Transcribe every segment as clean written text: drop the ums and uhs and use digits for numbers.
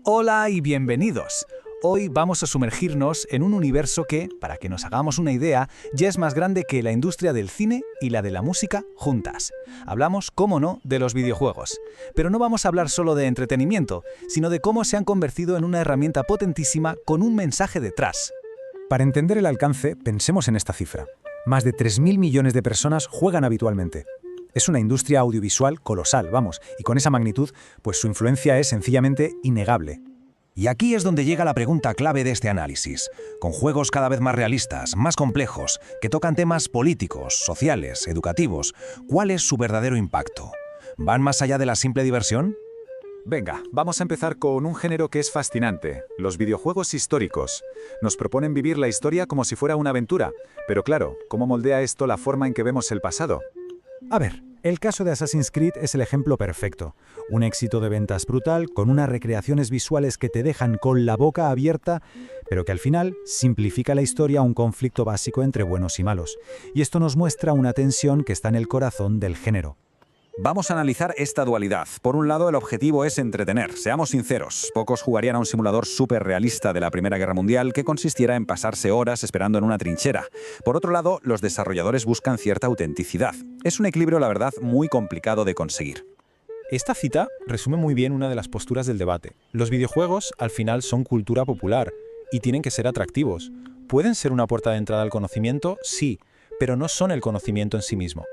Hola y bienvenidos. Hoy vamos a sumergirnos en un universo que, para que nos hagamos una idea, ya es más grande que la industria del cine y la de la música juntas. Hablamos, cómo no, de los videojuegos. Pero no vamos a hablar solo de entretenimiento, sino de cómo se han convertido en una herramienta potentísima con un mensaje detrás. Para entender el alcance, pensemos en esta cifra. Más de 3.000 millones de personas juegan habitualmente. Es una industria audiovisual colosal, vamos, y con esa magnitud, pues su influencia es sencillamente innegable. Y aquí es donde llega la pregunta clave de este análisis. Con juegos cada vez más realistas, más complejos, que tocan temas políticos, sociales, educativos, ¿cuál es su verdadero impacto? ¿Van más allá de la simple diversión? Venga, vamos a empezar con un género que es fascinante, los videojuegos históricos. Nos proponen vivir la historia como si fuera una aventura, pero claro, ¿cómo moldea esto la forma en que vemos el pasado? A ver, el caso de Assassin's Creed es el ejemplo perfecto. Un éxito de ventas brutal, con unas recreaciones visuales que te dejan con la boca abierta, pero que al final simplifica la historia a un conflicto básico entre buenos y malos. Y esto nos muestra una tensión que está en el corazón del género. Vamos a analizar esta dualidad. Por un lado, el objetivo es entretener. Seamos sinceros, pocos jugarían a un simulador súper realista de la Primera Guerra Mundial que consistiera en pasarse horas esperando en una trinchera. Por otro lado, los desarrolladores buscan cierta autenticidad. Es un equilibrio, la verdad, muy complicado de conseguir. Esta cita resume muy bien una de las posturas del debate. Los videojuegos, al final, son cultura popular y tienen que ser atractivos. ¿Pueden ser una puerta de entrada al conocimiento? Sí, pero no son el conocimiento en sí mismo.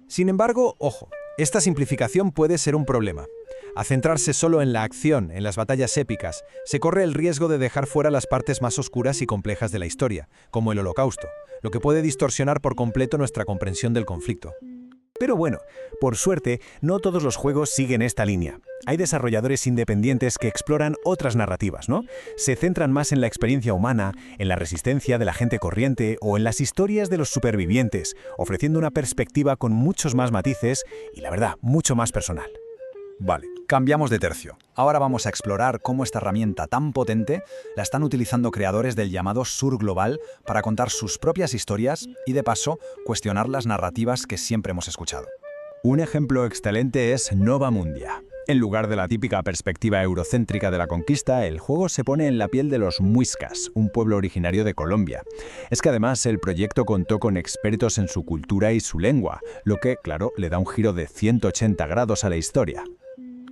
Sin embargo, ojo, esta simplificación puede ser un problema. Al centrarse solo en la acción, en las batallas épicas, se corre el riesgo de dejar fuera las partes más oscuras y complejas de la historia, como el Holocausto, lo que puede distorsionar por completo nuestra comprensión del conflicto. Pero bueno, por suerte, no todos los juegos siguen esta línea. Hay desarrolladores independientes que exploran otras narrativas, ¿no? Se centran más en la experiencia humana, en la resistencia de la gente corriente o en las historias de los supervivientes, ofreciendo una perspectiva con muchos más matices y, la verdad, mucho más personal. Vale, cambiamos de tercio. Ahora vamos a explorar cómo esta herramienta tan potente la están utilizando creadores del llamado Sur Global para contar sus propias historias y, de paso, cuestionar las narrativas que siempre hemos escuchado. Un ejemplo excelente es Nova Mundia. En lugar de la típica perspectiva eurocéntrica de la conquista, el juego se pone en la piel de los muiscas, un pueblo originario de Colombia. Es que además el proyecto contó con expertos en su cultura y su lengua, lo que, claro, le da un giro de 180 grados a la historia.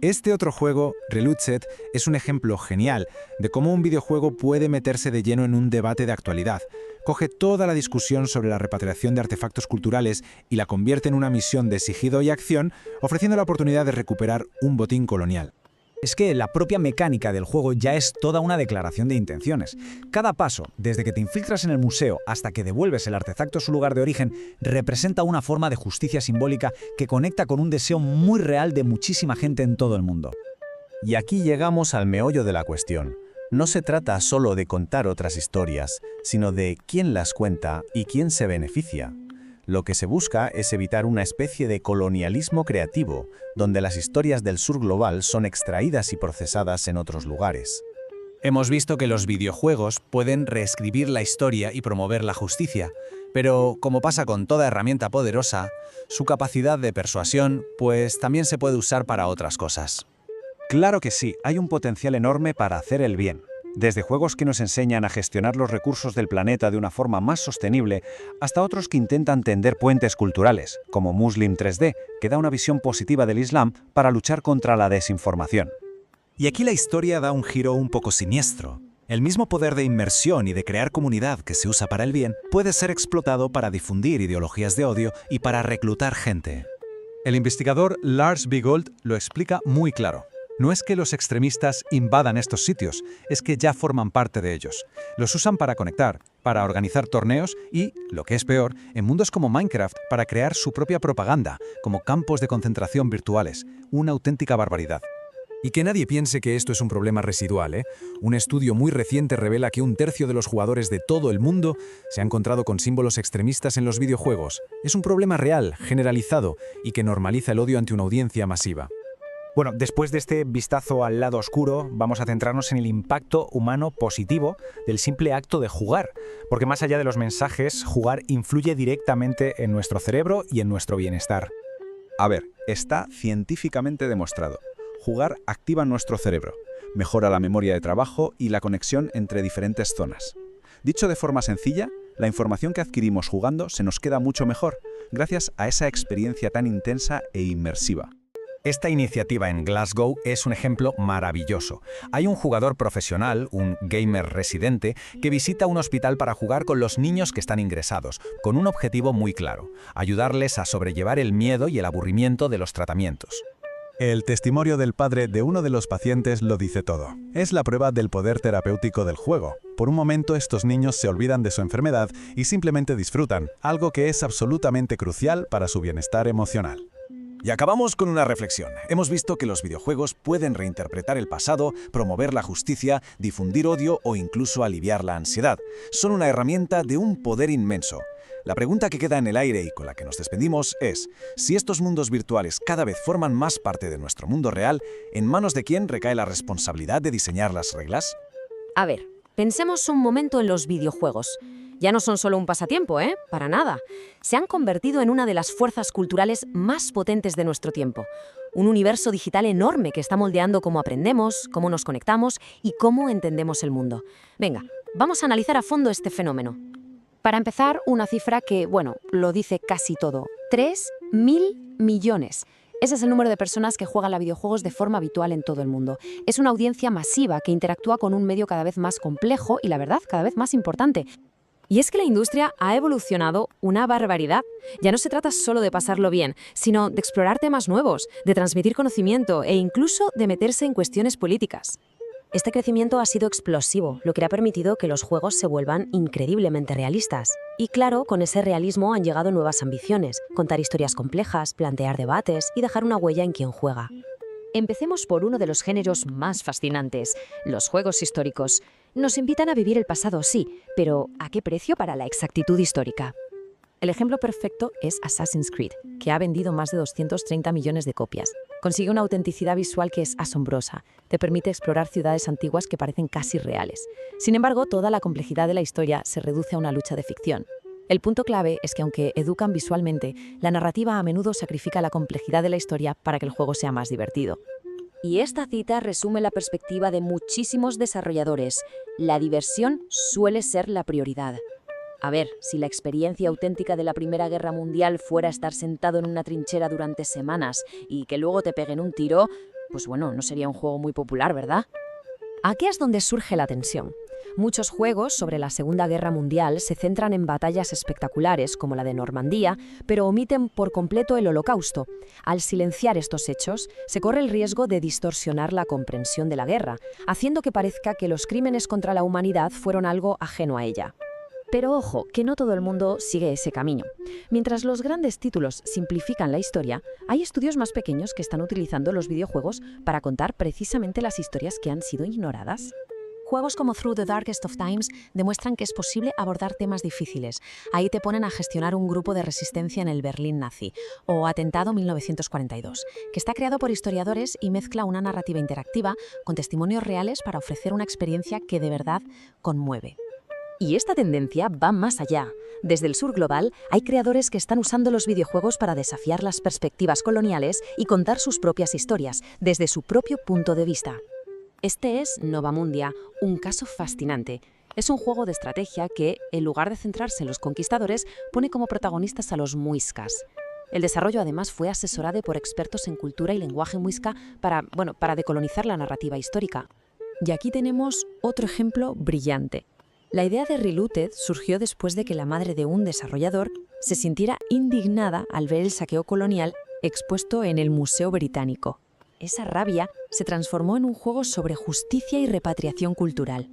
Este otro juego, Reloaded, es un ejemplo genial de cómo un videojuego puede meterse de lleno en un debate de actualidad. Coge toda la discusión sobre la repatriación de artefactos culturales y la convierte en una misión de sigilo y acción, ofreciendo la oportunidad de recuperar un botín colonial. Es que la propia mecánica del juego ya es toda una declaración de intenciones. Cada paso, desde que te infiltras en el museo hasta que devuelves el artefacto a su lugar de origen, representa una forma de justicia simbólica que conecta con un deseo muy real de muchísima gente en todo el mundo. Y aquí llegamos al meollo de la cuestión. No se trata solo de contar otras historias, sino de quién las cuenta y quién se beneficia. Lo que se busca es evitar una especie de colonialismo creativo, donde las historias del sur global son extraídas y procesadas en otros lugares. Hemos visto que los videojuegos pueden reescribir la historia y promover la justicia, pero como pasa con toda herramienta poderosa, su capacidad de persuasión pues también se puede usar para otras cosas. Claro que sí, hay un potencial enorme para hacer el bien. Desde juegos que nos enseñan a gestionar los recursos del planeta de una forma más sostenible, hasta otros que intentan tender puentes culturales, como Muslim 3D, que da una visión positiva del Islam para luchar contra la desinformación. Y aquí la historia da un giro un poco siniestro. El mismo poder de inmersión y de crear comunidad que se usa para el bien puede ser explotado para difundir ideologías de odio y para reclutar gente. El investigador Lars Bigold lo explica muy claro. No es que los extremistas invadan estos sitios, es que ya forman parte de ellos. Los usan para conectar, para organizar torneos y, lo que es peor, en mundos como Minecraft para crear su propia propaganda, como campos de concentración virtuales. Una auténtica barbaridad. Y que nadie piense que esto es un problema residual, ¿eh? Un estudio muy reciente revela que un tercio de los jugadores de todo el mundo se ha encontrado con símbolos extremistas en los videojuegos. Es un problema real, generalizado, y que normaliza el odio ante una audiencia masiva. Bueno, después de este vistazo al lado oscuro, vamos a centrarnos en el impacto humano positivo del simple acto de jugar, porque más allá de los mensajes, jugar influye directamente en nuestro cerebro y en nuestro bienestar. A ver, está científicamente demostrado. Jugar activa nuestro cerebro, mejora la memoria de trabajo y la conexión entre diferentes zonas. Dicho de forma sencilla, la información que adquirimos jugando se nos queda mucho mejor, gracias a esa experiencia tan intensa e inmersiva. Esta iniciativa en Glasgow es un ejemplo maravilloso. Hay un jugador profesional, un gamer residente, que visita un hospital para jugar con los niños que están ingresados, con un objetivo muy claro: ayudarles a sobrellevar el miedo y el aburrimiento de los tratamientos. El testimonio del padre de uno de los pacientes lo dice todo. Es la prueba del poder terapéutico del juego. Por un momento estos niños se olvidan de su enfermedad y simplemente disfrutan, algo que es absolutamente crucial para su bienestar emocional. Y acabamos con una reflexión. Hemos visto que los videojuegos pueden reinterpretar el pasado, promover la justicia, difundir odio o incluso aliviar la ansiedad. Son una herramienta de un poder inmenso. La pregunta que queda en el aire y con la que nos despedimos es: si estos mundos virtuales cada vez forman más parte de nuestro mundo real, ¿en manos de quién recae la responsabilidad de diseñar las reglas? A ver, pensemos un momento en los videojuegos. Ya no son solo un pasatiempo, ¿eh? Para nada. Se han convertido en una de las fuerzas culturales más potentes de nuestro tiempo. Un universo digital enorme que está moldeando cómo aprendemos, cómo nos conectamos y cómo entendemos el mundo. Venga, vamos a analizar a fondo este fenómeno. Para empezar, una cifra que, bueno, lo dice casi todo. 3.000 millones. Ese es el número de personas que juegan a videojuegos de forma habitual en todo el mundo. Es una audiencia masiva que interactúa con un medio cada vez más complejo y, la verdad, cada vez más importante. Y es que la industria ha evolucionado una barbaridad. Ya no se trata solo de pasarlo bien, sino de explorar temas nuevos, de transmitir conocimiento e incluso de meterse en cuestiones políticas. Este crecimiento ha sido explosivo, lo que ha permitido que los juegos se vuelvan increíblemente realistas. Y claro, con ese realismo han llegado nuevas ambiciones: contar historias complejas, plantear debates y dejar una huella en quien juega. Empecemos por uno de los géneros más fascinantes, los juegos históricos. Nos invitan a vivir el pasado, sí, pero ¿a qué precio para la exactitud histórica? El ejemplo perfecto es Assassin's Creed, que ha vendido más de 230 millones de copias. Consigue una autenticidad visual que es asombrosa. Te permite explorar ciudades antiguas que parecen casi reales. Sin embargo, toda la complejidad de la historia se reduce a una lucha de ficción. El punto clave es que aunque educan visualmente, la narrativa a menudo sacrifica la complejidad de la historia para que el juego sea más divertido. Y esta cita resume la perspectiva de muchísimos desarrolladores. La diversión suele ser la prioridad. A ver, si la experiencia auténtica de la Primera Guerra Mundial fuera estar sentado en una trinchera durante semanas y que luego te peguen un tiro, pues bueno, no sería un juego muy popular, ¿verdad? Aquí es donde surge la tensión. Muchos juegos sobre la Segunda Guerra Mundial se centran en batallas espectaculares como la de Normandía, pero omiten por completo el Holocausto. Al silenciar estos hechos, se corre el riesgo de distorsionar la comprensión de la guerra, haciendo que parezca que los crímenes contra la humanidad fueron algo ajeno a ella. Pero ojo, que no todo el mundo sigue ese camino. Mientras los grandes títulos simplifican la historia, hay estudios más pequeños que están utilizando los videojuegos para contar precisamente las historias que han sido ignoradas. Juegos como Through the Darkest of Times demuestran que es posible abordar temas difíciles. Ahí te ponen a gestionar un grupo de resistencia en el Berlín nazi, o Atentado 1942, que está creado por historiadores y mezcla una narrativa interactiva con testimonios reales para ofrecer una experiencia que de verdad conmueve. Y esta tendencia va más allá. Desde el sur global, hay creadores que están usando los videojuegos para desafiar las perspectivas coloniales y contar sus propias historias, desde su propio punto de vista. Este es Nova Mundia, un caso fascinante. Es un juego de estrategia que, en lugar de centrarse en los conquistadores, pone como protagonistas a los muiscas. El desarrollo además fue asesorado por expertos en cultura y lenguaje muisca para decolonizar la narrativa histórica. Y aquí tenemos otro ejemplo brillante. La idea de Reloaded surgió después de que la madre de un desarrollador se sintiera indignada al ver el saqueo colonial expuesto en el Museo Británico. Esa rabia se transformó en un juego sobre justicia y repatriación cultural.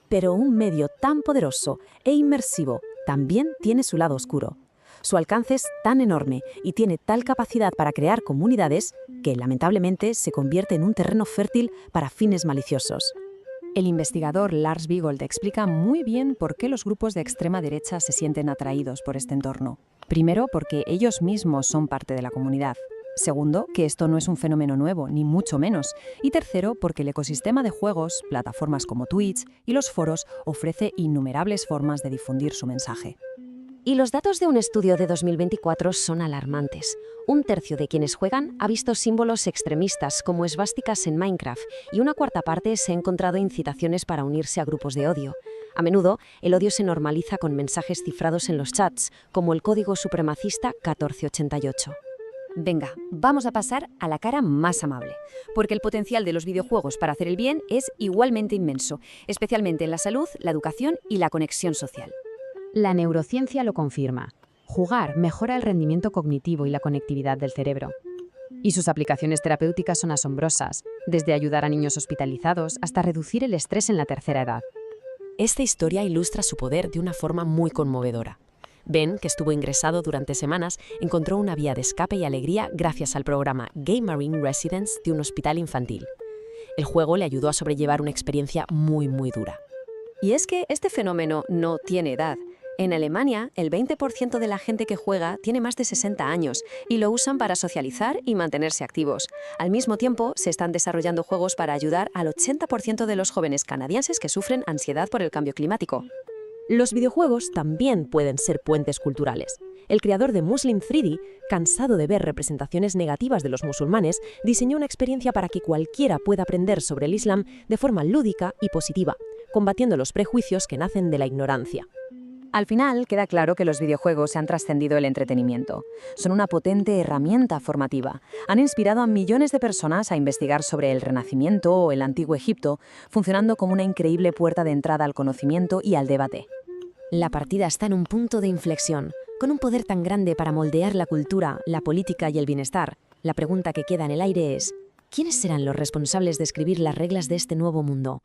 Pero un medio tan poderoso e inmersivo también tiene su lado oscuro. Su alcance es tan enorme y tiene tal capacidad para crear comunidades que, lamentablemente, se convierte en un terreno fértil para fines maliciosos. El investigador Lars Bigold explica muy bien por qué los grupos de extrema derecha se sienten atraídos por este entorno. Primero, porque ellos mismos son parte de la comunidad. Segundo, que esto no es un fenómeno nuevo, ni mucho menos. Y tercero, porque el ecosistema de juegos, plataformas como Twitch y los foros ofrece innumerables formas de difundir su mensaje. Y los datos de un estudio de 2024 son alarmantes. Un tercio de quienes juegan ha visto símbolos extremistas como esvásticas en Minecraft y una cuarta parte se ha encontrado incitaciones para unirse a grupos de odio. A menudo, el odio se normaliza con mensajes cifrados en los chats, como el código supremacista 1488. Venga, vamos a pasar a la cara más amable, porque el potencial de los videojuegos para hacer el bien es igualmente inmenso, especialmente en la salud, la educación y la conexión social. La neurociencia lo confirma. Jugar mejora el rendimiento cognitivo y la conectividad del cerebro. Y sus aplicaciones terapéuticas son asombrosas, desde ayudar a niños hospitalizados hasta reducir el estrés en la tercera edad. Esta historia ilustra su poder de una forma muy conmovedora. Ben, que estuvo ingresado durante semanas, encontró una vía de escape y alegría gracias al programa Game Marine Residence de un hospital infantil. El juego le ayudó a sobrellevar una experiencia muy dura. Y es que este fenómeno no tiene edad. En Alemania, el 20% de la gente que juega tiene más de 60 años y lo usan para socializar y mantenerse activos. Al mismo tiempo, se están desarrollando juegos para ayudar al 80% de los jóvenes canadienses que sufren ansiedad por el cambio climático. Los videojuegos también pueden ser puentes culturales. El creador de Muslim 3D, cansado de ver representaciones negativas de los musulmanes, diseñó una experiencia para que cualquiera pueda aprender sobre el Islam de forma lúdica y positiva, combatiendo los prejuicios que nacen de la ignorancia. Al final, queda claro que los videojuegos se han trascendido el entretenimiento. Son una potente herramienta formativa. Han inspirado a millones de personas a investigar sobre el Renacimiento o el Antiguo Egipto, funcionando como una increíble puerta de entrada al conocimiento y al debate. La partida está en un punto de inflexión. Con un poder tan grande para moldear la cultura, la política y el bienestar, la pregunta que queda en el aire es: ¿quiénes serán los responsables de escribir las reglas de este nuevo mundo?